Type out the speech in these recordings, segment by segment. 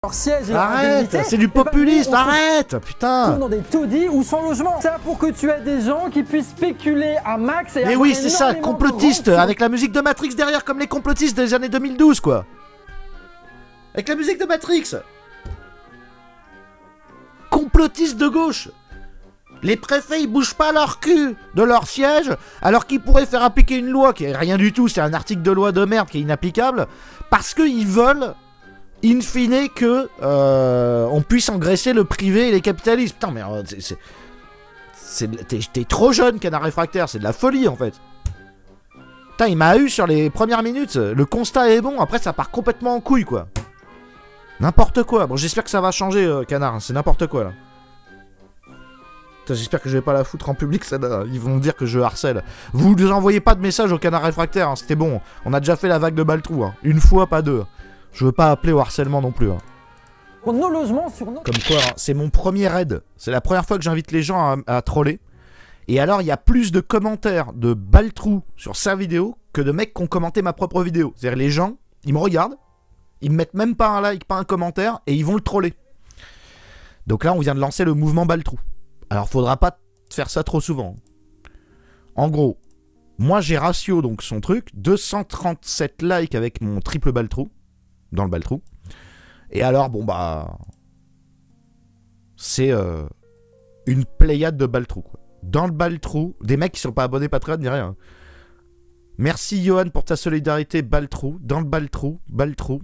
leur siège et arrête, c'est du populisme, arrête, putain. Dans des taudis ou sans logement. Ça pour que tu aies des gens qui puissent spéculer à max et mais oui, c'est ça, complotiste, avec la musique de Matrix derrière, comme les complotistes des années 2012, quoi. Avec la musique de Matrix. Complotistes de gauche. Les préfets, ils bougent pas leur cul de leur siège, alors qu'ils pourraient faire appliquer une loi qui est rien du tout, c'est un article de loi de merde qui est inapplicable, parce qu'ils veulent, in fine, que on puisse engraisser le privé et les capitalistes. Putain, mais t'es trop jeune, Canard Réfractaire, c'est de la folie, en fait. Putain, il m'a eu sur les premières minutes, le constat est bon, après ça part complètement en couille, quoi. N'importe quoi. Bon, j'espère que ça va changer, Canard, c'est n'importe quoi, là. J'espère que je vais pas la foutre en public, ça, ils vont dire que je harcèle. Vous ne envoyez pas de message au Canard Réfractaire, hein, c'était bon. On a déjà fait la vague de Baltrou, hein. Une fois, pas deux. Je veux pas appeler au harcèlement non plus. Hein. Pour nos logements sur nos... Comme quoi, hein, c'est mon premier raid. C'est la première fois que j'invite les gens à troller. Et alors, il y a plus de commentaires de Baltrou sur sa vidéo que de mecs qui ont commenté ma propre vidéo. C'est-à-dire, les gens, ils me regardent, ils me mettent même pas un like, pas un commentaire, et ils vont le troller. Donc là, on vient de lancer le mouvement Baltrou. Alors, faudra pas faire ça trop souvent. En gros, moi j'ai ratio donc son truc, 237 likes avec mon triple Baltrou, dans le Baltrou. Et alors, bon bah... c'est une pléiade de Baltrou, quoi. Dans le Baltrou, des mecs qui sont pas abonnés Patreon, ni rien. Merci Johan pour ta solidarité, Baltrou. Dans le Baltrou, Baltrou.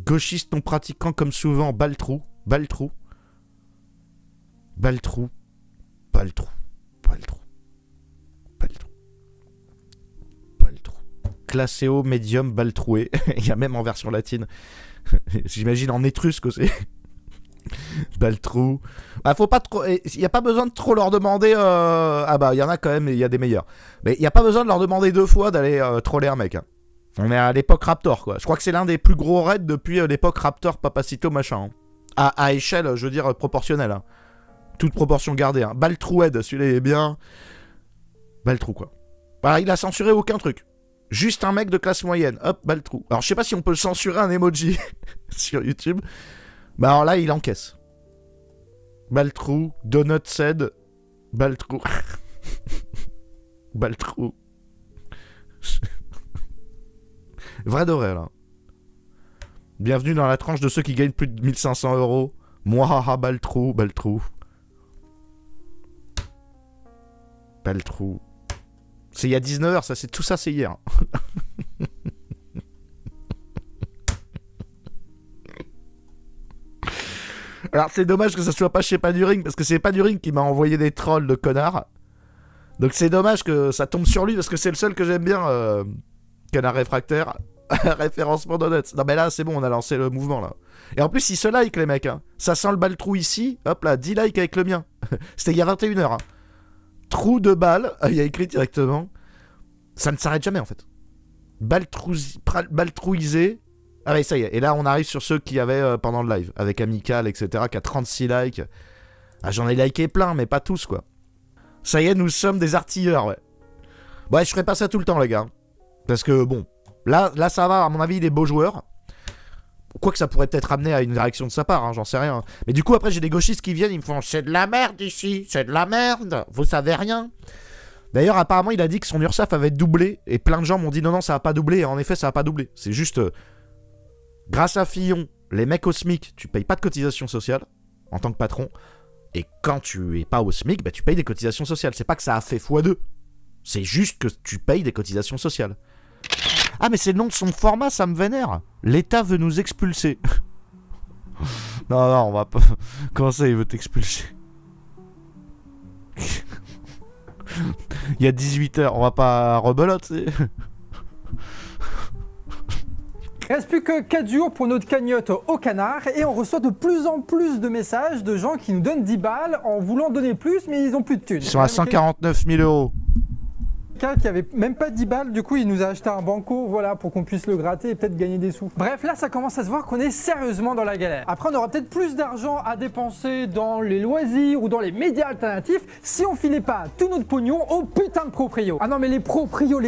Gauchiste non pratiquant comme souvent, Baltrou. Baltrou. Baltrou. Baltrou, Baltrou, Baltrou, Baltrou. Classé haut, médium, Baltroué. Il y a même en version latine. J'imagine en étrusque aussi. Baltrou. Bah, faut pas trop. Il n'y a pas besoin de trop leur demander. Ah bah, il y en a quand même, il y a des meilleurs. Mais il n'y a pas besoin de leur demander deux fois d'aller troller un mec. Hein. On est à l'époque Raptor, quoi. Je crois que c'est l'un des plus gros raids depuis l'époque Raptor, Papacito, machin. Hein. À échelle, je veux dire, proportionnelle. Hein. Toute proportion gardée, hein. Baltroued, celui-là est bien. Baltrou, quoi. Bah, il a censuré aucun truc. Juste un mec de classe moyenne. Hop, Baltrou. Alors, je sais pas si on peut censurer un emoji sur YouTube. Bah, alors là, il encaisse. Baltrou, Donut said. Baltrou. Baltrou. Vrai de vrai, là. Bienvenue dans la tranche de ceux qui gagnent plus de 1500 €. Mouahaha, Baltrou, Baltrou. Baltrou. C'est il y a 19h, ça, c'est tout ça, c'est hier. Alors, c'est dommage que ça soit pas chez Paduring, parce que c'est Paduring qui m'a envoyé des trolls de connards. Donc, c'est dommage que ça tombe sur lui, parce que c'est le seul que j'aime bien, Canard Réfractaire. Référencement d'honnête. Non, mais là, c'est bon, on a lancé le mouvement, là. Et en plus, ils se like, les mecs. Hein. Ça sent le Baltrou ici. Hop là, 10 likes avec le mien. C'était il y a 21h. Hein. Trou de balle, il y a écrit directement. Ça ne s'arrête jamais en fait. Baltrouisé. Ah ouais, ça y est. Et là, on arrive sur ceux qui avaient pendant le live, avec Amical, etc., qui a 36 likes. Ah, j'en ai liké plein, mais pas tous, quoi. Ça y est, nous sommes des artilleurs, ouais. Ouais, je ferai pas ça tout le temps, les gars. Parce que, bon, là ça va, à mon avis, il est beau joueur. Quoique ça pourrait peut-être amener à une réaction de sa part, hein, j'en sais rien. Mais du coup, après, j'ai des gauchistes qui viennent, ils me font « C'est de la merde ici, c'est de la merde, vous savez rien ». D'ailleurs, apparemment, il a dit que son URSAF avait doublé, et plein de gens m'ont dit « Non, non, ça a pas doublé », et en effet, ça a pas doublé. C'est juste, grâce à Fillon, les mecs au SMIC, tu payes pas de cotisation sociale, en tant que patron, et quand tu es pas au SMIC, bah, tu payes des cotisations sociales. C'est pas que ça a fait x2, c'est juste que tu payes des cotisations sociales. Ah, mais c'est le nom de son format, ça me vénère. L'État veut nous expulser. Non, non, on va pas... Comment ça, il veut t'expulser? Il y a 18h, on va pas rebelote, c'est... Il reste plus que 4 jours pour notre cagnotte au canard et on reçoit de plus en plus de messages de gens qui nous donnent 10 balles en voulant donner plus mais ils ont plus de thunes. Ils sont à 149 000 €. quelqu'un qui avait même pas 10 balles, du coup il nous a acheté un banco, voilà, pour qu'on puisse le gratter et peut-être gagner des sous. Bref, là ça commence à se voir qu'on est sérieusement dans la galère. Après on aura peut-être plus d'argent à dépenser dans les loisirs ou dans les médias alternatifs si on filait pas tout notre pognon au putain de proprio. Ah non mais les proprios,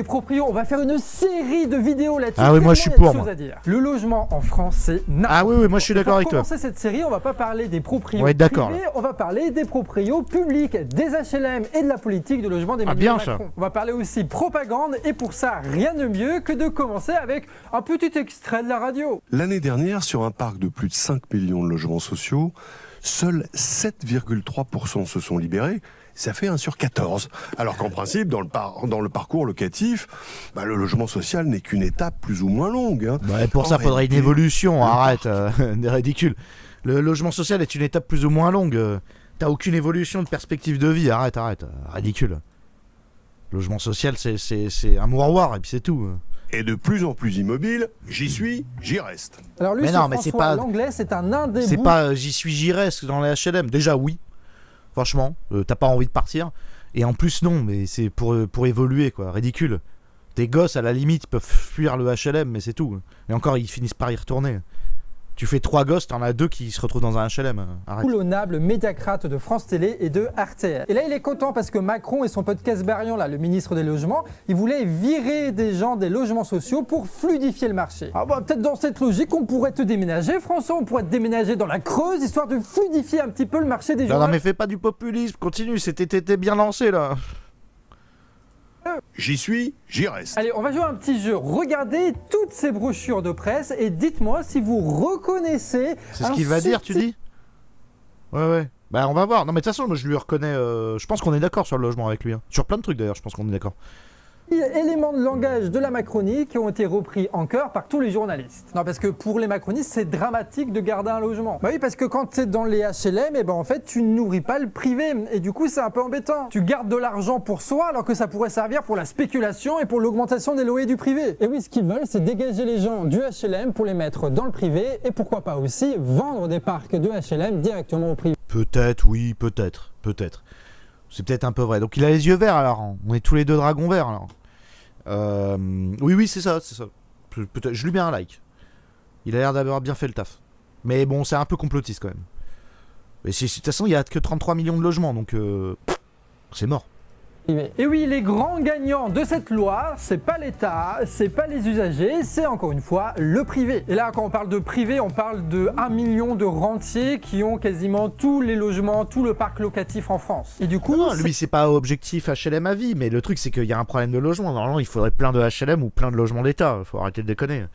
on va faire une série de vidéos là-dessus. Ah oui, moi je suis pour moi. Le logement en France c'est Ah oui, moi je suis d'accord avec toi. Pour commencer cette série, on va pas parler des proprios privés, on va parler des proprios publics, des HLM et de la politique de logement d'Emmanuel Macron. On va parler aussi propagande et pour ça, rien de mieux que de commencer avec un petit extrait de la radio. L'année dernière, sur un parc de plus de 5 millions de logements sociaux, seuls 7,3% se sont libérés. Ça fait 1 sur 14. Alors qu'en principe, dans le parcours locatif, le logement social n'est qu'une étape plus ou moins longue. Hein. Ouais, pour ça, faudrait une évolution. Arrête, des ridicules. Le logement social est une étape plus ou moins longue. T'as aucune évolution de perspective de vie. Arrête, ridicule. Le logement social, c'est un mouroir et puis c'est tout. Et de plus en plus immobile, j'y suis, j'y reste. Alors lui, c'est pas l'anglais, c'est un des C'est pas j'y suis, j'y reste dans les HLM. Déjà oui, franchement, t'as pas envie de partir. Et en plus non, mais c'est pour évoluer quoi, ridicule. Tes gosses à la limite peuvent fuir le HLM, mais c'est tout. Et encore ils finissent par y retourner. Tu fais 3 gosses, t'en as 2 qui se retrouvent dans un HLM. Arrête. L'honorable médiacrate de France Télé et de RTL. Et là, il est content parce que Macron et son pote Casbarian, là, le ministre des Logements, ils voulaient virer des gens des logements sociaux pour fluidifier le marché. Alors peut-être dans cette logique, on pourrait te déménager, François, on pourrait te déménager dans la Creuse, histoire de fluidifier un petit peu le marché des gens. Non mais fais pas du populisme, continue, t'étais bien lancé là. J'y suis, j'y reste. Allez, on va jouer à un petit jeu. Regardez toutes ces brochures de presse et dites-moi si vous reconnaissez. C'est ce qu'il va dire, tu dis? Ouais. Bah on va voir. Non mais de toute façon, moi je lui reconnais. Je pense qu'on est d'accord sur le logement avec lui. Hein. Sur plein de trucs d'ailleurs, je pense qu'on est d'accord. Éléments de langage de la Macronie qui ont été repris en chœur par tous les journalistes. Non, parce que pour les macronistes, c'est dramatique de garder un logement. Bah oui, parce que quand tu es dans les HLM, et ben en fait, tu ne nourris pas le privé. Et du coup, c'est un peu embêtant. Tu gardes de l'argent pour soi alors que ça pourrait servir pour la spéculation et pour l'augmentation des loyers du privé. Et oui, ce qu'ils veulent, c'est dégager les gens du HLM pour les mettre dans le privé et pourquoi pas aussi vendre des parcs de HLM directement au privé. Peut-être, oui, peut-être. C'est peut-être un peu vrai. Donc il a les yeux verts alors. On est tous les deux dragons verts alors. Oui, c'est ça. Peut-être, je lui mets un like. Il a l'air d'avoir bien fait le taf. Mais bon, c'est un peu complotiste quand même. Mais de toute façon, il n'y a que 33 millions de logements, donc c'est mort. Et oui, les grands gagnants de cette loi, c'est pas l'État, c'est pas les usagers, c'est encore une fois le privé. Et là, quand on parle de privé, on parle de 1 million de rentiers qui ont quasiment tous les logements, tout le parc locatif en France. Et du coup, non, lui, c'est pas objectif HLM à vie, mais le truc, c'est qu'il y a un problème de logement. Normalement, il faudrait plein de HLM ou plein de logements d'État. Faut arrêter de déconner.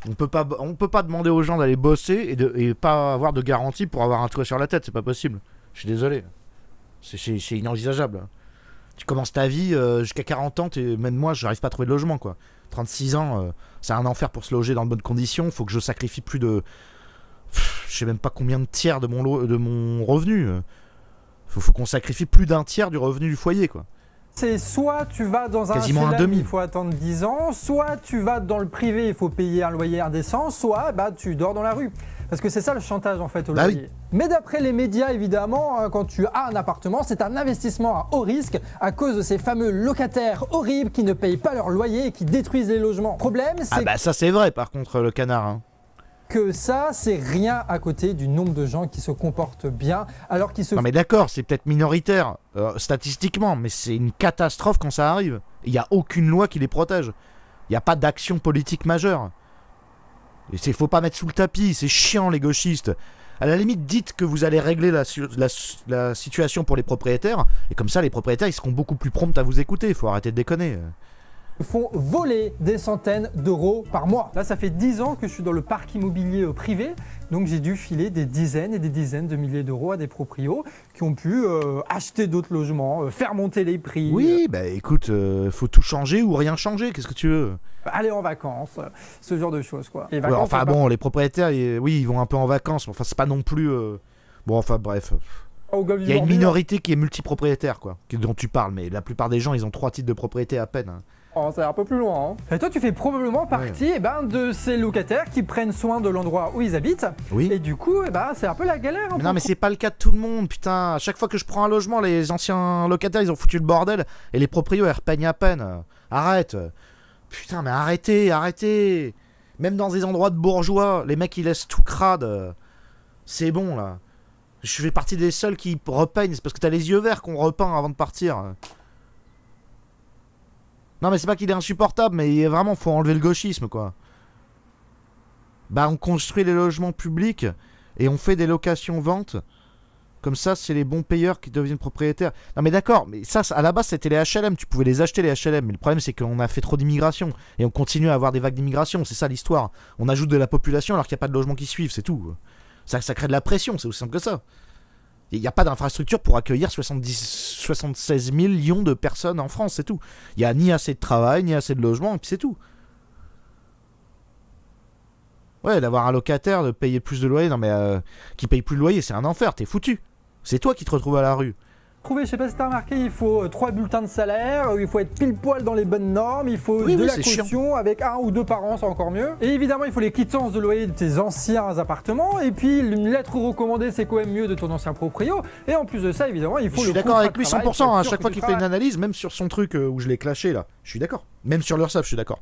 On peut pas demander aux gens d'aller bosser et pas avoir de garantie pour avoir un toit sur la tête. C'est pas possible. Je suis désolé. C'est inenvisageable. Tu commences ta vie jusqu'à 40 ans, même moi, j'arrive pas à trouver de logement, quoi. 36 ans, c'est un enfer pour se loger dans de bonnes conditions. Faut que je sacrifie plus de... je sais même pas combien de tiers de mon revenu. Faut qu'on sacrifie plus d'un tiers du revenu du foyer, quoi. C'est soit tu vas dans un HLM, il faut attendre 10 ans, soit tu vas dans le privé, il faut payer un loyer indécent, soit tu dors dans la rue. Parce que c'est ça le chantage en fait au loyer. Oui. Mais d'après les médias évidemment, quand tu as un appartement, c'est un investissement à haut risque à cause de ces fameux locataires horribles qui ne payent pas leur loyer et qui détruisent les logements. Problème, c'est... Ah bah ça c'est vrai par contre le canard. Hein. Que ça, c'est rien à côté du nombre de gens qui se comportent bien alors qu'ils se... Non mais d'accord, c'est peut-être minoritaire statistiquement, mais c'est une catastrophe quand ça arrive. Il n'y a aucune loi qui les protège. Il n'y a pas d'action politique majeure. Il faut pas mettre sous le tapis, c'est chiant les gauchistes. À la limite, dites que vous allez régler la situation pour les propriétaires, et comme ça les propriétaires ils seront beaucoup plus prompts à vous écouter, il faut arrêter de déconner. Font voler des centaines d'euros par mois. Là, ça fait 10 ans que je suis dans le parc immobilier privé, donc j'ai dû filer des dizaines et des dizaines de milliers d'euros à des proprios qui ont pu acheter d'autres logements, faire monter les prix. Oui, bah écoute, faut tout changer ou rien changer, qu'est-ce que tu veux? Aller en vacances, ce genre de choses quoi. Ouais, enfin bon, les propriétaires, oui, ils vont un peu en vacances, mais enfin c'est pas non plus... Bon, enfin bref... Il y a une minorité qui est multipropriétaire, quoi, dont tu parles, mais la plupart des gens, ils ont 3 titres de propriété à peine. Hein. Oh, c'est un peu plus loin. Hein. Et toi, tu fais probablement partie de ces locataires qui prennent soin de l'endroit où ils habitent. Oui. Et du coup, c'est un peu la galère. Mais non, mais c'est pas le cas de tout le monde, putain. À chaque fois que je prends un logement, les anciens locataires, ils ont foutu le bordel. Et les proprios, ils repeignent à peine. Arrête. Putain, mais arrêtez. Même dans des endroits de bourgeois, les mecs, ils laissent tout crade. C'est bon, là. Je fais partie des seuls qui repeignent. C'est parce que t'as les yeux verts qu'on repeint avant de partir. Non mais c'est pas qu'il est insupportable, mais vraiment faut enlever le gauchisme quoi. Bah on construit les logements publics et on fait des locations-ventes. Comme ça c'est les bons payeurs qui deviennent propriétaires. Non mais d'accord, mais ça à la base c'était les HLM, tu pouvais les acheter les HLM. Mais le problème c'est qu'on a fait trop d'immigration et on continue à avoir des vagues d'immigration, c'est ça l'histoire. On ajoute de la population alors qu'il n'y a pas de logements qui suivent, c'est tout. Ça crée de la pression, c'est aussi simple que ça. Il n'y a pas d'infrastructure pour accueillir 76 millions de personnes en France, c'est tout. Il n'y a ni assez de travail, ni assez de logements, et puis c'est tout. Ouais, d'avoir un locataire, de payer plus de loyer, non mais qui paye plus de loyer, c'est un enfer, t'es foutu. C'est toi qui te retrouves à la rue. Je sais pas si t'as remarqué, il faut 3 bulletins de salaire, il faut être pile poil dans les bonnes normes, il faut de la caution chiant. Avec 1 ou 2 parents, c'est encore mieux. Et évidemment, il faut les quittances de loyer de tes anciens appartements, et puis une lettre recommandée, c'est quand même mieux de ton ancien proprio. Et en plus de ça, évidemment, il faut je suis d'accord avec lui 100%, à chaque fois qu'il fait une analyse, même sur son truc où je l'ai clashé là, je suis d'accord. Même sur l'URSSAF, je suis d'accord.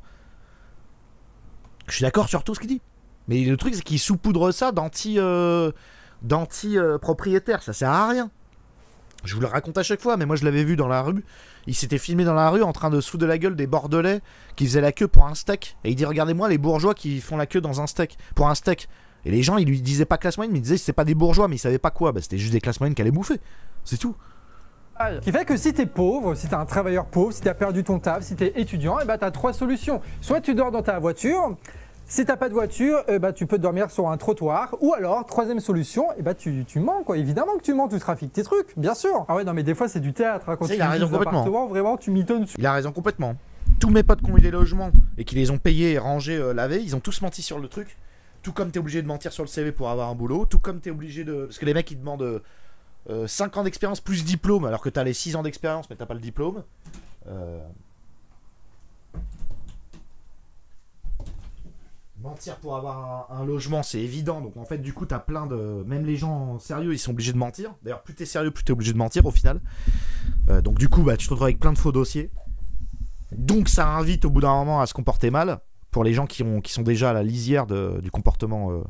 Je suis d'accord sur tout ce qu'il dit. Mais le truc, c'est qu'il saupoudre ça d'anti-propriétaire, ça sert à rien. Je vous le raconte à chaque fois, mais moi je l'avais vu dans la rue. Il s'était filmé dans la rue en train de se foutre de la gueule des Bordelais qui faisaient la queue pour un steak. Et il dit regardez-moi les bourgeois qui font la queue dans un steak, pour un steak. Et les gens ils lui disaient pas classe moyenne, mais ils disaient c'est pas des bourgeois, mais ils savaient pas quoi. Bah, c'était juste des classes moyennes qui allaient bouffer. C'est tout. Ce qui fait que si t'es pauvre, si t'es un travailleur pauvre, si t'as perdu ton taf, si t'es étudiant, et t'as 3 solutions. Soit tu dors dans ta voiture. Si t'as pas de voiture, tu peux dormir sur un trottoir. Ou alors, 3e solution, tu mens quoi. Évidemment que tu mens, tu trafiques tes trucs, bien sûr. Ah ouais, non mais des fois c'est du théâtre. Hein, quand il a raison complètement. Vraiment, tu mitonnes. Il a raison complètement. Tous mes potes qui ont eu des logements et qui les ont payés, rangés, lavés, ils ont tous menti sur le truc. Tout comme t'es obligé de mentir sur le CV pour avoir un boulot. Tout comme t'es obligé de... Parce que les mecs ils demandent 5 ans d'expérience plus diplôme alors que t'as les 6 ans d'expérience mais t'as pas le diplôme. Mentir pour avoir un logement, c'est évident. Donc en fait, du coup, t'as plein de... Même les gens sérieux, ils sont obligés de mentir. D'ailleurs, plus t'es sérieux, plus t'es obligé de mentir au final. Donc du coup, tu te retrouves avec plein de faux dossiers. Donc ça invite au bout d'un moment à se comporter mal. Pour les gens qui sont déjà à la lisière du comportement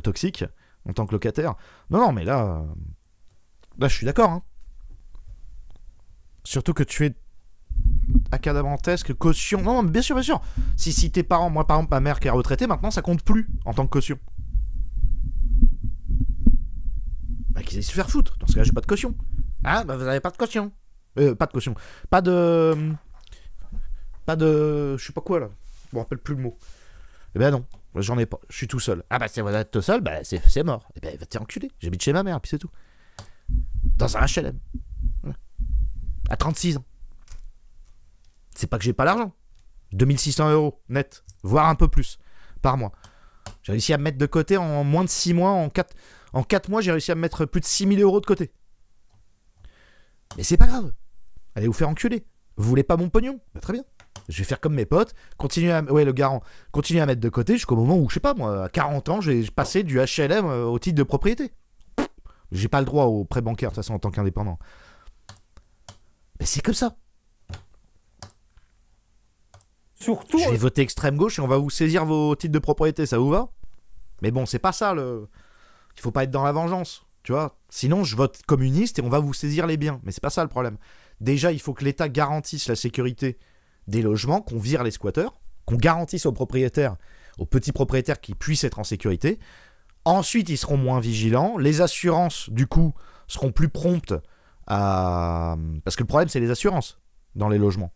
toxique en tant que locataire. Non, mais là je suis d'accord. Hein. Surtout que tu es... acadamantesque, caution. Non, mais bien sûr. Si tes parents, moi par exemple ma mère qui est retraitée, maintenant ça compte plus en tant que caution. Bah qu'ils aillent se faire foutre. Dans ce cas, j'ai pas de caution. Ah, bah vous avez pas de caution. Pas de caution. Pas de. Je sais pas quoi là. Je me rappelle plus le mot. Eh ben non, j'en ai pas. Je suis tout seul. Ah bah si vous êtes tout seul, bah c'est mort. Eh ben va t'es enculé. J'habite chez ma mère, puis c'est tout. Dans un HLM. À 36 ans. C'est pas que j'ai pas l'argent. 2600 € net, voire un peu plus par mois. J'ai réussi à me mettre de côté en moins de 6 mois. En 4 mois, j'ai réussi à me mettre plus de 6000 € de côté. Mais c'est pas grave. Allez vous faire enculer. Vous voulez pas mon pognon? Bah, très bien. Je vais faire comme mes potes. Continuer à mettre de côté jusqu'au moment où, je sais pas moi, à 40 ans, j'ai passé du HLM au titre de propriété. J'ai pas le droit au prêt bancaire, de toute façon, en tant qu'indépendant. Mais c'est comme ça. Surtout... Je vais voter extrême gauche et on va vous saisir vos titres de propriété, ça vous va? Mais bon, c'est pas ça le... Il faut pas être dans la vengeance, tu vois. Sinon, je vote communiste et on va vous saisir les biens. Mais c'est pas ça le problème. Déjà, il faut que l'État garantisse la sécurité des logements, qu'on vire les squatteurs, qu'on garantisse aux propriétaires, aux petits propriétaires qui puissent être en sécurité. Ensuite, ils seront moins vigilants. Les assurances, du coup, seront plus promptes à... Parce que le problème, c'est les assurances dans les logements.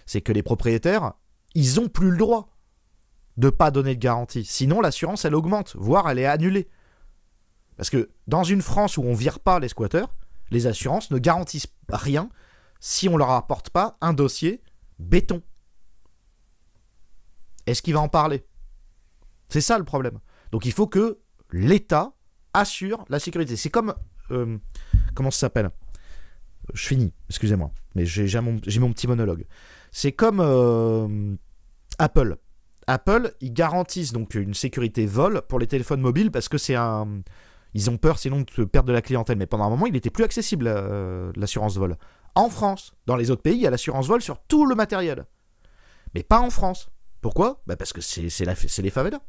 C'est que les propriétaires... Ils ont plus le droit de pas donner de garantie. Sinon, l'assurance, elle augmente, voire elle est annulée. Parce que dans une France où on vire pas les squatteurs, les assurances ne garantissent rien si on leur apporte pas un dossier béton. Est-ce qu'il va en parler? C'est ça le problème. Donc il faut que l'État assure la sécurité. C'est comme... comment ça s'appelle? Je finis, excusez-moi. Mais j'ai mon petit monologue. C'est comme Apple. Apple, ils garantissent donc une sécurité vol pour les téléphones mobiles parce que c'est un... Ils ont peur sinon de perdre de la clientèle. Mais pendant un moment, il n'était plus accessible, l'assurance vol. En France, dans les autres pays, il y a l'assurance vol sur tout le matériel. Mais pas en France. Pourquoi ? Parce que c'est les favelas.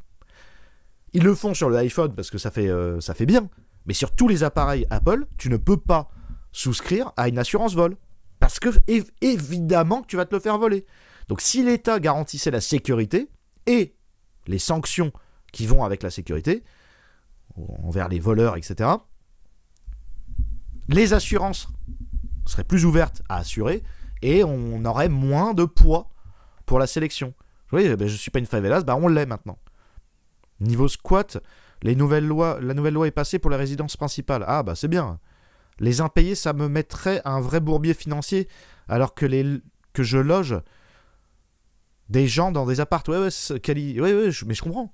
Ils le font sur le iPhone parce que ça fait bien. Mais sur tous les appareils Apple, tu ne peux pas souscrire à une assurance vol. Parce que, évidemment, que tu vas te le faire voler. Donc si l'État garantissait la sécurité et les sanctions qui vont avec la sécurité, envers les voleurs, etc., les assurances seraient plus ouvertes à assurer et on aurait moins de poids pour la sélection. Oui, je suis pas une favelas, on l'est maintenant. Niveau squat, la nouvelle loi est passée pour les résidences principales. Ah c'est bien. Les impayés, ça me mettrait un vrai bourbier financier alors que je loge des gens dans des apparts. Ouais, mais je comprends.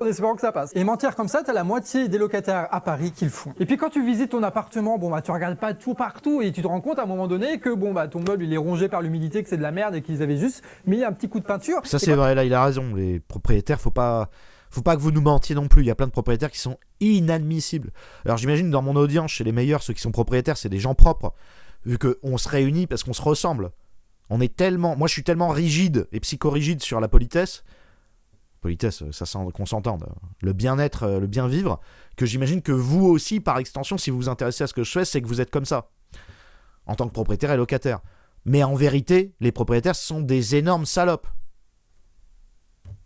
En espérant que ça passe. Et mentir comme ça, t'as la moitié des locataires à Paris qui le font. Et puis quand tu visites ton appartement, tu regardes pas tout partout et tu te rends compte à un moment donné que ton meuble il est rongé par l'humidité, que c'est de la merde et qu'ils avaient juste mis un petit coup de peinture. Ça c'est vrai, là il a raison. Les propriétaires, faut pas que vous nous mentiez non plus. Il y a plein de propriétaires qui sont inadmissibles. Alors j'imagine dans mon audience, chez les meilleurs, ceux qui sont propriétaires, c'est des gens propres. Vu qu'on se réunit parce qu'on se ressemble. Moi je suis tellement rigide et psychorigide sur la politesse, ça sent qu'on s'entende, le bien-être, le bien-vivre, que j'imagine que vous aussi, par extension, si vous vous intéressez à ce que je fais, c'est que vous êtes comme ça, en tant que propriétaire et locataire. Mais en vérité, les propriétaires sont des énormes salopes.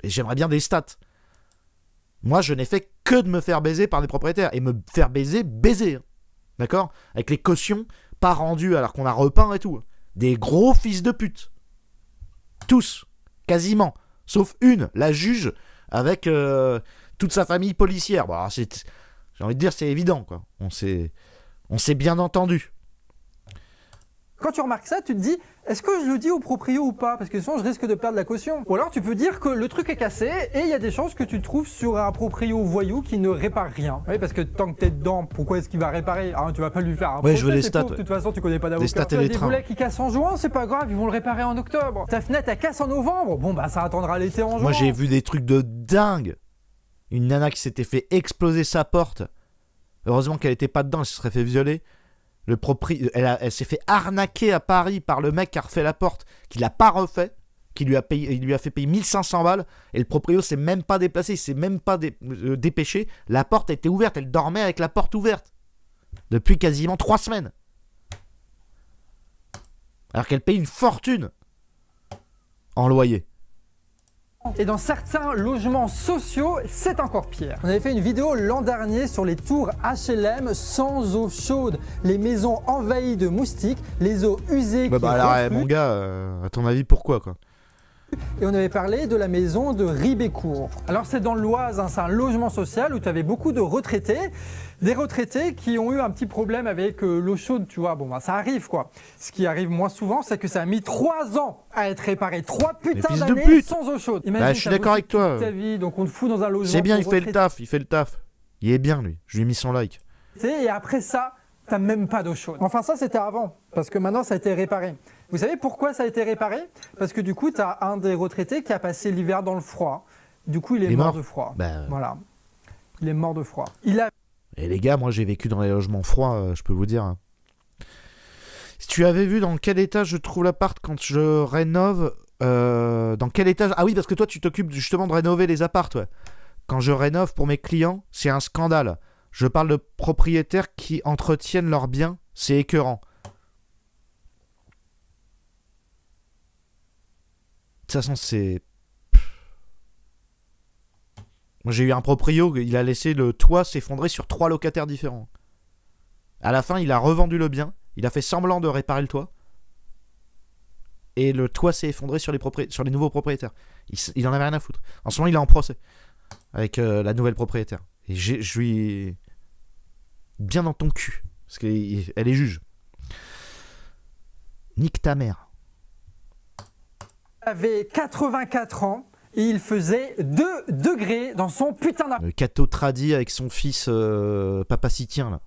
Et j'aimerais bien des stats. Moi, je n'ai fait que de me faire baiser par des propriétaires, et me faire baiser, d'accord ? Avec les cautions pas rendues alors qu'on a repeint et tout. Des gros fils de pute. Tous, quasiment. Sauf une, la juge, avec toute sa famille policière. J'ai envie de dire, c'est évident, quoi. On s'est bien entendu. Quand tu remarques ça, tu te dis, est-ce que je le dis au proprio ou pas? Parce que sinon, je risque de perdre la caution. Ou alors, tu peux dire que le truc est cassé et il y a des chances que tu te trouves sur un proprio voyou qui ne répare rien. Oui, parce que tant que t'es dedans, pourquoi est-ce qu'il va réparer? Tu vas pas lui faire un procès, je veux les stats. De toute façon, tu connais pas d'avocat. Les stats et les des trains. boulets qui cassent en juin, c'est pas grave, ils vont le réparer en octobre. Ta fenêtre, elle casse en novembre. Ça attendra l'été en juin. Moi, j'ai vu des trucs de dingue. Une nana qui s'était fait exploser sa porte. Heureusement qu'elle était pas dedans, elle se serait fait violer. Elle s'est fait arnaquer à Paris par le mec qui a refait la porte, qui l'a pas refait, il lui a fait payer 1500 balles, et le proprio s'est même pas déplacé, il s'est même pas dépêché. La porte était ouverte, elle dormait avec la porte ouverte depuis quasiment 3 semaines. Alors qu'elle paye une fortune en loyer. Et dans certains logements sociaux, c'est encore pire. On avait fait une vidéo l'an dernier sur les tours HLM sans eau chaude, les maisons envahies de moustiques, les eaux usées qui alors, mon gars, à ton avis, pourquoi, quoi? Et on avait parlé de la maison de Ribécourt. Alors c'est dans l'Oise, c'est un logement social où tu avais beaucoup de retraités. Des retraités qui ont eu un petit problème avec l'eau chaude, tu vois. Ça arrive, quoi. Ce qui arrive moins souvent, c'est que ça a mis 3 ans à être réparé. 3 putains d'années sans eau chaude. Imagine, je suis d'accord avec toi. Ta vie, donc on te fout dans un logement. C'est bien, il fait le taf. Il est bien, lui. Je lui ai mis son like. Et après ça, t'as même pas d'eau chaude. Enfin, ça, c'était avant. Parce que maintenant, ça a été réparé. Vous savez pourquoi ça a été réparé? Parce que du coup, t'as un des retraités qui a passé l'hiver dans le froid. Du coup, il est mort de froid. Voilà. Il est mort de froid. Et les gars, moi j'ai vécu dans les logements froids, je peux vous dire. Si tu avais vu dans quel étage je trouve l'appart quand je rénove, dans quel étage... Ah oui, parce que toi tu t'occupes justement de rénover les apparts, ouais. Quand je rénove pour mes clients, c'est un scandale. Je parle de propriétaires qui entretiennent leurs biens, c'est écœurant. De toute façon, c'est... Moi, j'ai eu un proprio, il a laissé le toit s'effondrer sur 3 locataires différents. À la fin, il a revendu le bien, il a fait semblant de réparer le toit, et le toit s'est effondré sur les nouveaux propriétaires. Il en avait rien à foutre. En ce moment, il est en procès avec la nouvelle propriétaire. Et je suis bien dans ton cul, parce qu'elle est juge. Nique ta mère. Il avait 84 ans. Et il faisait 2 degrés dans son putain d'appart. Cato Tradi avec son fils papacitien, là.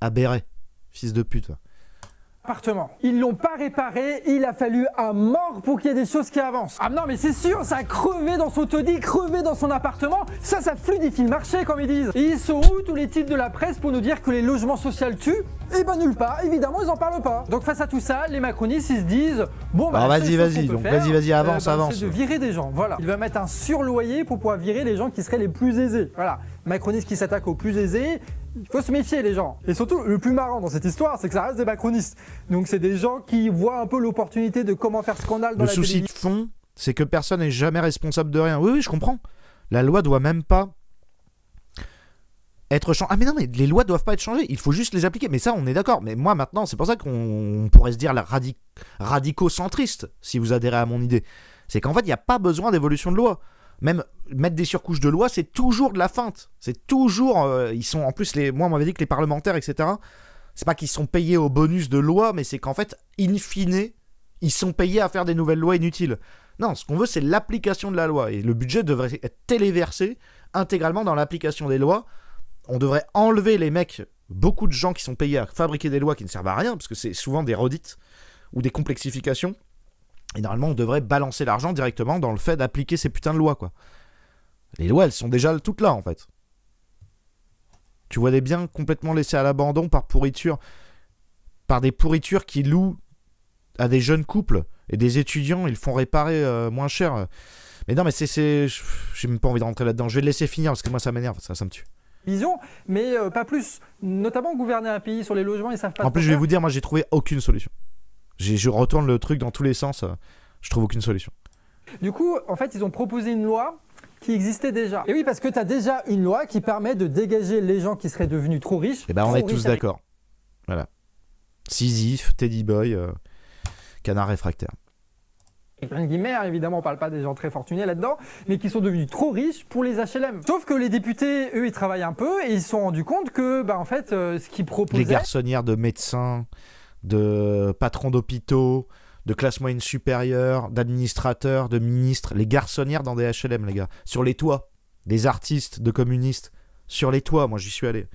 Aberré. Fils de pute, là. appartement. Ils l'ont pas réparé, il a fallu un mort pour qu'il y ait des choses qui avancent. Ah non mais c'est sûr, ça a crevé dans son taudis, crevé dans son appartement, ça fluidifie le marché comme ils disent. Et ils sont où tous les titres de la presse pour nous dire que les logements sociaux tuent? Eh ben nulle part, évidemment ils en parlent pas. Donc face à tout ça, les macronistes ils se disent, bon bah vas-y, avance. C'est de virer des gens, voilà. Il va mettre un surloyer pour pouvoir virer les gens qui seraient les plus aisés. Voilà, macronistes qui s'attaquent aux plus aisés. Il faut se méfier les gens. Et surtout, le plus marrant dans cette histoire, c'est que ça reste des macronistes. Donc c'est des gens qui voient un peu l'opportunité de comment faire scandale dans la télévision. Le souci de fond, c'est que personne n'est jamais responsable de rien. Oui, je comprends. La loi doit même pas être changée. Ah mais non, mais les lois doivent pas être changées. Il faut juste les appliquer. Mais ça, on est d'accord. Mais moi, maintenant, c'est pour ça qu'on pourrait se dire la radico-centriste, si vous adhérez à mon idée. C'est qu'en fait, il n'y a pas besoin d'évolution de loi. Même mettre des surcouches de loi, c'est toujours de la feinte. C'est toujours... ils sont en plus, moi on m'avait dit que les parlementaires, etc., c'est pas qu'ils sont payés au bonus de loi, mais c'est qu'en fait, in fine, ils sont payés à faire des nouvelles lois inutiles. Non, ce qu'on veut, c'est l'application de la loi. Et le budget devrait être téléversé intégralement dans l'application des lois. On devrait enlever les mecs, beaucoup de gens qui sont payés à fabriquer des lois qui ne servent à rien, parce que c'est souvent des redites ou des complexifications. Et normalement, on devrait balancer l'argent directement dans le fait d'appliquer ces putains de lois, quoi. Les lois, elles sont déjà toutes là, en fait. Tu vois des biens complètement laissés à l'abandon par pourriture, par des pourritures qui louent à des jeunes couples et des étudiants, ils le font réparer moins cher. Mais non, mais j'ai même pas envie de rentrer là-dedans. Je vais le laisser finir parce que moi, ça m'énerve, ça me tue. Vision, mais pas plus. Notamment gouverner un pays sur les logements, ils savent pas. En plus, je vais vous dire, moi, j'ai trouvé aucune solution. Je retourne le truc dans tous les sens, je trouve aucune solution. Du coup, en fait, ils ont proposé une loi qui existait déjà. Et oui, parce que tu as déjà une loi qui permet de dégager les gens qui seraient devenus trop riches. Et ben, on est tous d'accord. Voilà. Sisyphe, Teddy Boy, Canard réfractaire. Et plein de guillemets, hein, évidemment, on parle pas des gens très fortunés là-dedans, mais qui sont devenus trop riches pour les HLM. Sauf que les députés, eux, ils travaillent un peu et ils se sont rendus compte que, bah, en fait, ce qu'ils proposaient... Les garçonnières de médecins, de patrons d'hôpitaux, de classe moyenne supérieure, d'administrateurs, de ministres, les garçonnières dans des HLM, les gars. Sur les toits, des artistes, de communistes. Sur les toits, moi, j'y suis allé.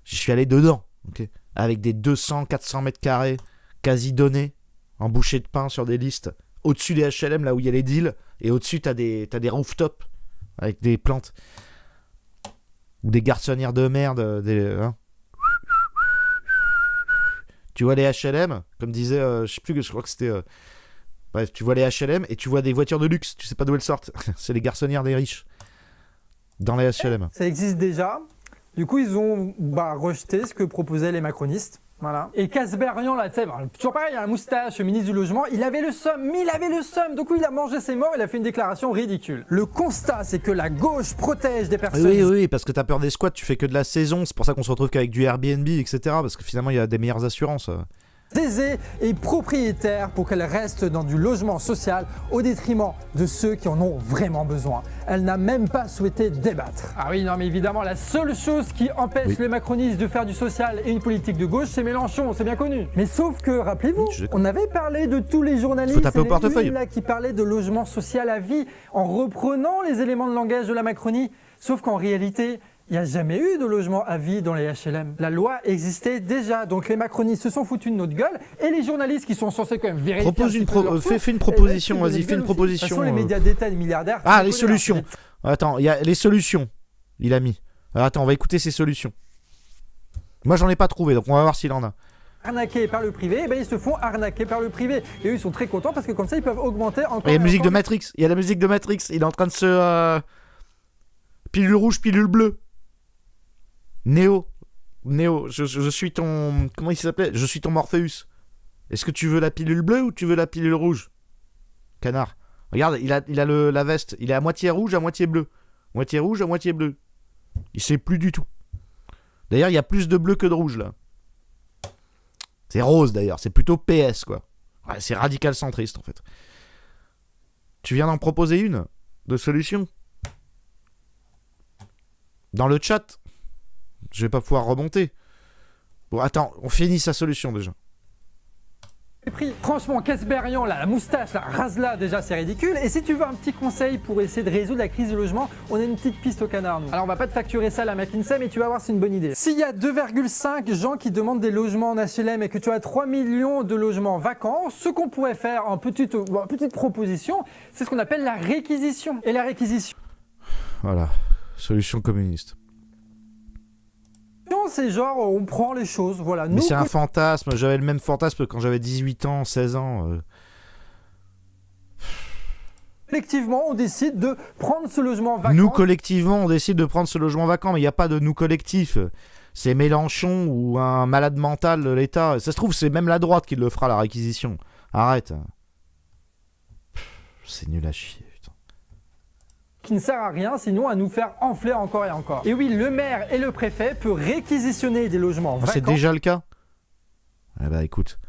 J'y suis allé dedans, ok, avec des 200, 400 mètres carrés, quasi donnés, en bouchées de pain sur des listes. Au-dessus des HLM, là où il y a les deals, et au-dessus, t'as des rooftops avec des plantes. Ou des garçonnières de merde, hein. Tu vois les HLM, comme disait, je sais plus, je crois que c'était... bref, tu vois les HLM et tu vois des voitures de luxe, tu sais pas d'où elles sortent. C'est les garçonnières des riches. Dans les HLM. Ça existe déjà. Du coup, ils ont rejeté ce que proposaient les macronistes. Voilà. Et Kasbarian, là, tu sais, toujours pareil, il a un moustache, ministre du logement, il avait le seum, donc il a mangé ses morts, il a fait une déclaration ridicule. Le constat, c'est que la gauche protège des personnes... Oui, parce que t'as peur des squats, tu fais que de la saison, c'est pour ça qu'on se retrouve qu'avec du Airbnb, etc., parce que finalement, il y a des meilleures assurances. Aisées et propriétaires pour qu'elles restent dans du logement social au détriment de ceux qui en ont vraiment besoin. Elle n'a même pas souhaité débattre. Ah oui, non mais évidemment, la seule chose qui empêche les macronistes de faire du social et une politique de gauche, c'est Mélenchon, c'est bien connu. Mais sauf que, rappelez-vous, on avait parlé de tous les journalistes là, qui parlaient de logement social à vie en reprenant les éléments de langage de la Macronie. Sauf qu'en réalité, il n'y a jamais eu de logement à vie dans les HLM. La loi existait déjà, donc les macronistes se sont foutus de notre gueule et les journalistes qui sont censés quand même vérifier... Fais une proposition, vas-y, fais une proposition. De toute façon, les médias d'État et les milliardaires... Ah, les solutions. Attends, il y a les solutions, il a mis. Alors, attends, on va écouter ces solutions. Moi, j'en ai pas trouvé, donc on va voir s'il en a. Arnaqués par le privé, ils se font arnaquer par le privé. Et eux, ils sont très contents parce que comme ça, ils peuvent augmenter encore... Il y a la musique de Matrix, il y a la musique de Matrix, il est en train de se... Pilule rouge, pilule bleue. Néo, je suis ton... Comment il s'appelait? Je suis ton Morpheus. Est-ce que tu veux la pilule bleue ou tu veux la pilule rouge? Canard. Regarde, il a la veste. Il est à moitié rouge, à moitié bleu. Moitié rouge, à moitié bleu. Il sait plus du tout. D'ailleurs, il y a plus de bleu que de rouge, là. C'est rose, d'ailleurs. C'est plutôt PS, quoi. Ouais, c'est radical centriste, en fait. Tu viens d'en proposer une de solution? Dans le chat. Je vais pas pouvoir remonter. Bon, attends, on finit sa solution déjà. les prix. Franchement, Casberian, là, la moustache, là, rase-la, déjà c'est ridicule. Et si tu veux un petit conseil pour essayer de résoudre la crise du logement, on a une petite piste au canard, nous. Alors on va pas te facturer ça à la McKinsey, mais tu vas voir, c'est une bonne idée. S'il y a 2,5 gens qui demandent des logements en HLM et que tu as 3 millions de logements vacants, ce qu'on pourrait faire en petite proposition, c'est ce qu'on appelle la réquisition. Et la réquisition, Voilà, solution communiste. c'est genre, on prend les choses, voilà. Mais Nous, c'est un fantasme, j'avais le même fantasme quand j'avais 18 ans, 16 ans. collectivement, on décide de prendre ce logement vacant. Nous, collectivement, on décide de prendre ce logement vacant, mais il n'y a pas de nous collectif. C'est Mélenchon ou un malade mental de l'État. Ça se trouve, c'est même la droite qui le fera, la réquisition. Arrête. C'est nul à chier. Qui ne sert à rien sinon à nous faire enfler encore et encore. Et oui, le maire et le préfet peuvent réquisitionner des logements vacants. C'est déjà le cas. Eh bah écoute.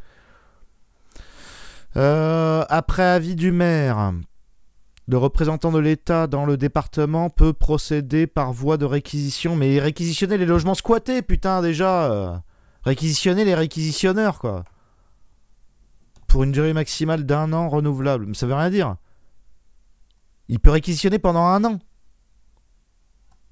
Après avis du maire, le représentant de l'État dans le département peut procéder par voie de réquisition. Mais réquisitionner les logements squattés, putain, déjà. Réquisitionner les réquisitionneurs, quoi. Pour une durée maximale d'1 an renouvelable. Mais ça veut rien dire. Il peut réquisitionner pendant 1 an.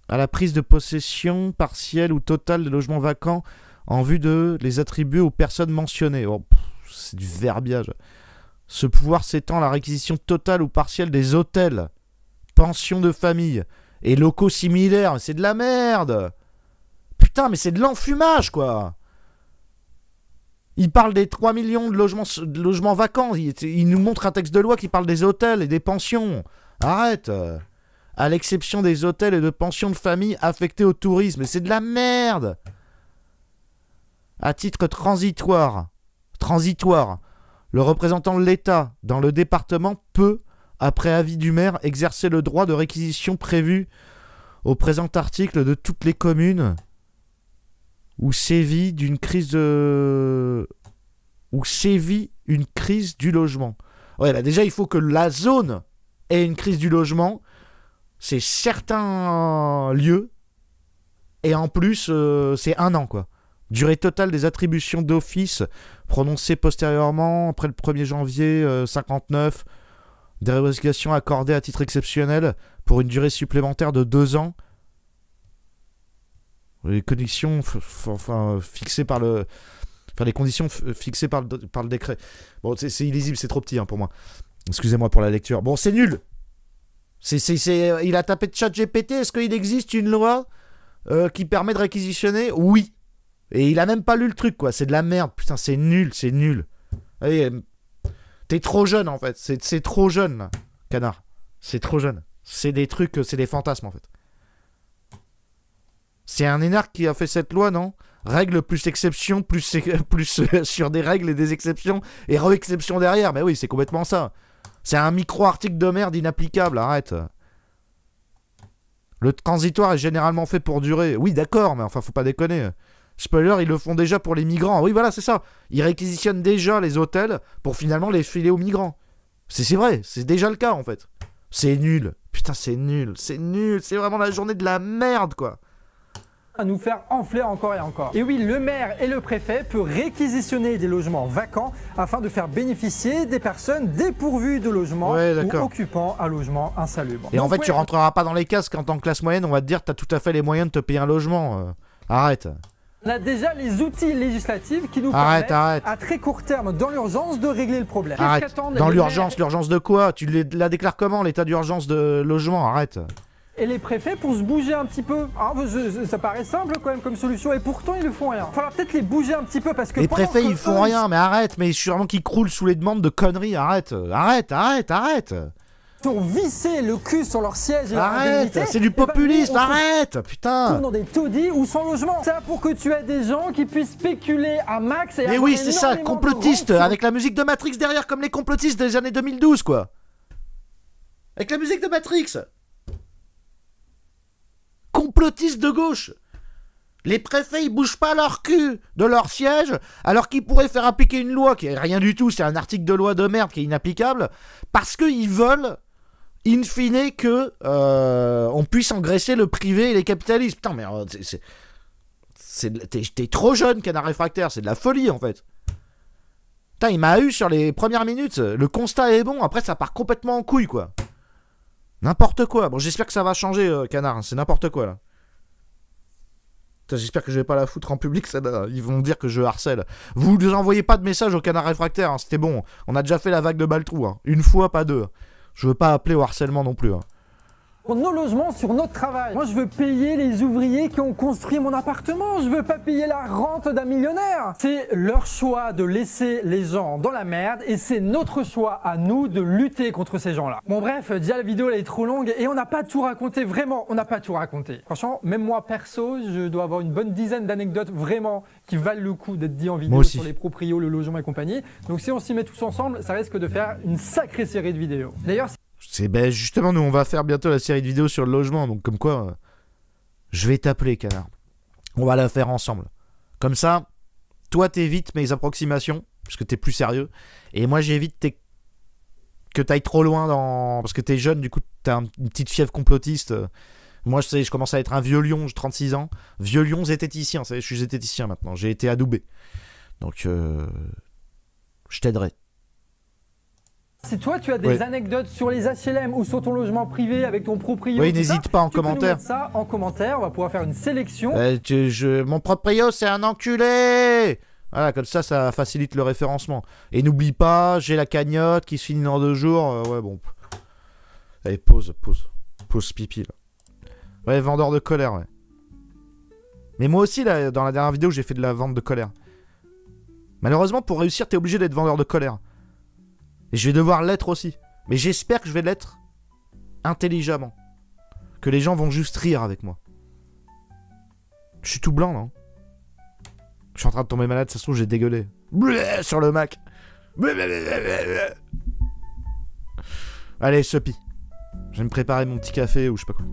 À la prise de possession partielle ou totale des logements vacants en vue de les attribuer aux personnes mentionnées. Oh, c'est du verbiage. Ce pouvoir s'étend à la réquisition totale ou partielle des hôtels, pensions de famille et locaux similaires. C'est de la merde. Putain, mais c'est de l'enfumage, quoi. Il parle des 3 millions de logements vacants. Il nous montre un texte de loi qui parle des hôtels et des pensions. Arrête. À l'exception des hôtels et de pensions de famille affectés au tourisme. Et c'est de la merde. À titre transitoire, le représentant de l'État dans le département peut, après avis du maire, exercer le droit de réquisition prévu au présent article de toutes les communes où sévit une crise du logement. Ouais, là déjà il faut que la zone ait une crise du logement, c'est certains lieux, et en plus c'est 1 an, quoi. Durée totale des attributions d'office prononcées postérieurement après le 1er janvier 59, dérogation accordée à titre exceptionnel pour une durée supplémentaire de 2 ans. Les conditions fixées par le... Enfin, les conditions fixées par le décret. Bon, c'est illisible, c'est trop petit pour moi. Excusez-moi pour la lecture. Bon, c'est nul. Il a tapé de ChatGPT. Est-ce qu'il existe une loi qui permet de réquisitionner? Oui. Et il a même pas lu le truc, quoi. C'est de la merde. Putain, c'est nul, c'est nul. Allez, t'es trop jeune, en fait. C'est trop jeune, là, canard. C'est trop jeune. C'est des trucs, c'est des fantasmes, en fait. C'est un énarque qui a fait cette loi, non? Règles plus exceptions, plus sur des règles et des exceptions, et re-exceptions derrière. Mais oui, c'est complètement ça. C'est un micro-article de merde inapplicable, arrête. Le transitoire est généralement fait pour durer. Oui, d'accord, mais enfin, faut pas déconner. Spoiler, ils le font déjà pour les migrants. Oui, voilà, c'est ça. Ils réquisitionnent déjà les hôtels pour finalement les filer aux migrants. C'est vrai, c'est déjà le cas, en fait. C'est nul. Putain, c'est nul. C'est nul. C'est vraiment la journée de la merde, quoi. À nous faire enfler encore et encore. Et oui, le maire et le préfet peuvent réquisitionner des logements vacants afin de faire bénéficier des personnes dépourvues de logement ou occupant un logement insalubre. Et donc, en fait, tu rentreras pas dans les cases qu'en tant que classe moyenne, on va te dire que t'as tout à fait les moyens de te payer un logement. Arrête. On a déjà les outils législatifs qui nous permettent à très court terme, dans l'urgence, de régler le problème. Arrête. Dans l'urgence, l'urgence de quoi? Tu la déclares comment, l'état d'urgence de logement? Arrête. Et les préfets pour se bouger un petit peu. Ça paraît simple quand même comme solution et pourtant ils ne font rien. Il va falloir peut-être les bouger un petit peu parce que... Les préfets ils font rien, mais arrête, mais sûrement qu'ils croulent sous les demandes de conneries, arrête. Ils ont vissé le cul sur leur siège et arrête, c'est du populisme, arrête, putain. Dans des taudis ou sans logement. Ça pour que tu aies des gens qui puissent spéculer à max et... Mais oui, c'est ça, complotiste, avec la musique de Matrix derrière comme les complotistes des années 2012, quoi. Avec la musique de Matrix. Complotistes de gauche. Les préfets ils bougent pas leur cul de leur siège alors qu'ils pourraient faire appliquer une loi qui est rien du tout, c'est un article de loi de merde qui est inapplicable parce qu'ils veulent in fine que on puisse engraisser le privé et les capitalistes. Putain mais t'es trop jeune, canard réfractaire, c'est de la folie en fait. Putain, il m'a eu sur les premières minutes. Le constat est bon, après ça part complètement en couille, quoi. N'importe quoi. Bon, j'espère que ça va changer, Canard. C'est n'importe quoi, là. J'espère que je vais pas la foutre en public, ça, ils vont dire que je harcèle. Vous ne envoyez pas de message au Canard Réfractaire, hein, c'était bon. On a déjà fait la vague de Baltrou, hein. Une fois, pas deux. Je veux pas appeler au harcèlement non plus, hein. Pour nos logements sur notre travail. Moi, je veux payer les ouvriers qui ont construit mon appartement. Je veux pas payer la rente d'un millionnaire. C'est leur choix de laisser les gens dans la merde et c'est notre choix à nous de lutter contre ces gens-là. Bon bref, déjà la vidéo elle est trop longue et on n'a pas tout raconté, vraiment, on n'a pas tout raconté. Franchement, même moi perso, je dois avoir une bonne dizaine d'anecdotes vraiment qui valent le coup d'être dit en vidéo sur les proprios, le logement et compagnie. Donc si on s'y met tous ensemble, ça risque de faire une sacrée série de vidéos. D'ailleurs, ben justement, nous on va faire bientôt la série de vidéos sur le logement, donc comme quoi, je vais t'appeler, Canard. On va la faire ensemble. Comme ça, toi t'évites mes approximations, parce que t'es plus sérieux, et moi j'évite que t'ailles trop loin dans... Parce que t'es jeune, du coup t'as une petite fièvre complotiste. Moi je commence à être un vieux lion, j'ai 36 ans. Vieux lion zététicien, je suis zététicien maintenant, j'ai été adoubé. Donc, je t'aiderai. si toi tu as des anecdotes sur les HLM ou sur ton logement privé avec ton proprio, n'hésite pas en commentaire. Tu peux nous mettre ça en commentaire, on va pouvoir faire une sélection. Mon proprio c'est un enculé. Voilà, comme ça facilite le référencement. Et n'oublie pas, j'ai la cagnotte qui se finit dans 2 jours. Ouais bon. Allez, pause pipi là. Ouais, vendeur de colère, ouais. Mais moi aussi là, dans la dernière vidéo j'ai fait de la vente de colère. Malheureusement pour réussir t'es obligé d'être vendeur de colère. Et je vais devoir l'être aussi. Mais j'espère que je vais l'être intelligemment. Que les gens vont juste rire avec moi. Je suis tout blanc, non? Je suis en train de tomber malade, ça se trouve, j'ai dégueulé. Bleh, sur le Mac. Allez, Sopi. Je vais me préparer mon petit café ou je sais pas quoi.